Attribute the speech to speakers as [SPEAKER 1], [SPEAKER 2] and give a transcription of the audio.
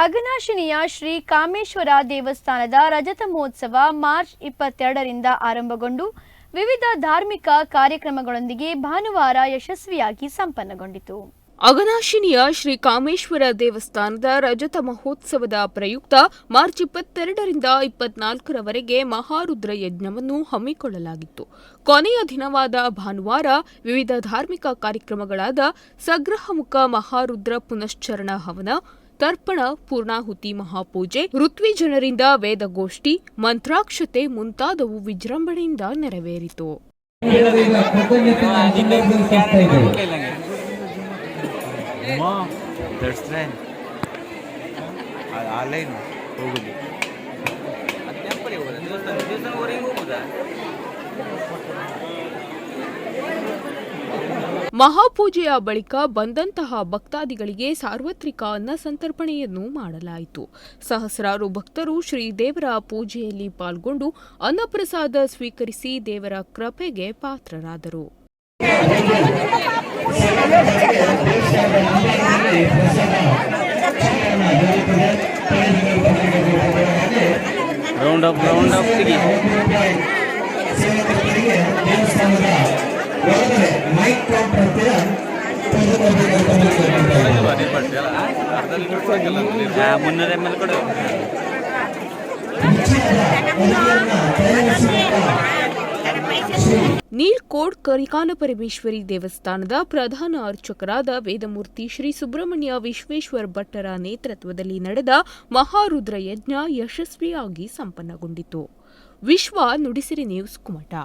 [SPEAKER 1] ಅಘನಾಶಿನಿಯ ಶ್ರೀ ಕಾಮೇಶ್ವರ ದೇವಸ್ಥಾನದ ರಜತ ಮಹೋತ್ಸವ ಮಾರ್ಚ್ 22ರಿಂದ ಆರಂಭಗೊಂಡು ವಿವಿಧ ಧಾರ್ಮಿಕ ಕಾರ್ಯಕ್ರಮಗಳೊಂದಿಗೆ ಭಾನುವಾರ ಯಶಸ್ವಿಯಾಗಿ ಸಂಪನ್ನಗೊಂಡಿತು.
[SPEAKER 2] ಅಘನಾಶಿನಿಯ ಶ್ರೀ ಕಾಮೇಶ್ವರ ದೇವಸ್ಥಾನದ ರಜತ ಮಹೋತ್ಸವದ ಪ್ರಯುಕ್ತ ಮಾರ್ಚ್ 22ರಿಂದ 24ರವರೆಗೆ ಮಹಾರುದ್ರ ಯಜ್ಞವನ್ನು ಹಮ್ಮಿಕೊಳ್ಳಲಾಗಿತ್ತು. ಕೊನೆಯ ದಿನವಾದ ಭಾನುವಾರ ವಿವಿಧ ಧಾರ್ಮಿಕ ಕಾರ್ಯಕ್ರಮಗಳಾದ ಸಗ್ರಹಮುಖ ಮಹಾರುದ್ರ ಪುನಶ್ಚರಣ ಹವನ, ತರ್ಪಣ, ಪೂರ್ಣಾಹುತಿ ಮಹಾಪೂಜೆ, ಋತ್ವಿಜನರಿಂದ ವೇದಗೋಷ್ಠಿ, ಮಂತ್ರಾಕ್ಷತೆ ಮುಂತಾದವು ವಿಜೃಂಭಣೆಯಿಂದ ನೆರವೇರಿತು. ಮಹಾಪೂಜೆಯ ಬಳಿಕ ಬಂದಂತಹ ಭಕ್ತಾದಿಗಳಿಗೆ ಸಾರ್ವತ್ರಿಕ ಅನ್ನ ಸಂತರ್ಪಣೆಯನ್ನು ಮಾಡಲಾಯಿತು. ಸಹಸ್ರಾರು ಭಕ್ತರು ಶ್ರೀದೇವರ ಪೂಜೆಯಲ್ಲಿ ಪಾಲ್ಗೊಂಡು ಅನ್ನಪ್ರಸಾದ ಸ್ವೀಕರಿಸಿ ದೇವರ ಕೃಪೆಗೆ ಪಾತ್ರರಾದರು. ನೀಲ್ಕೋಡ್ ಕರಿಕಾನಪರಮೇಶ್ವರಿ ದೇವಸ್ಥಾನದ ಪ್ರಧಾನ ಅರ್ಚಕರಾದ ವೇದಮೂರ್ತಿ ಶ್ರೀ ಸುಬ್ರಹ್ಮಣ್ಯ ವಿಶ್ವೇಶ್ವರ ಭಟ್ಟರ ನೇತೃತ್ವದಲ್ಲಿ ನಡೆದ ಮಹಾರುದ್ರ ಯಜ್ಞ ಯಶಸ್ವಿಯಾಗಿ ಸಂಪನ್ನಗೊಂಡಿತು. ವಿಶ್ವ ನುಡಿಸಿರಿ ನ್ಯೂಸ್ ಕುಮಟಾ.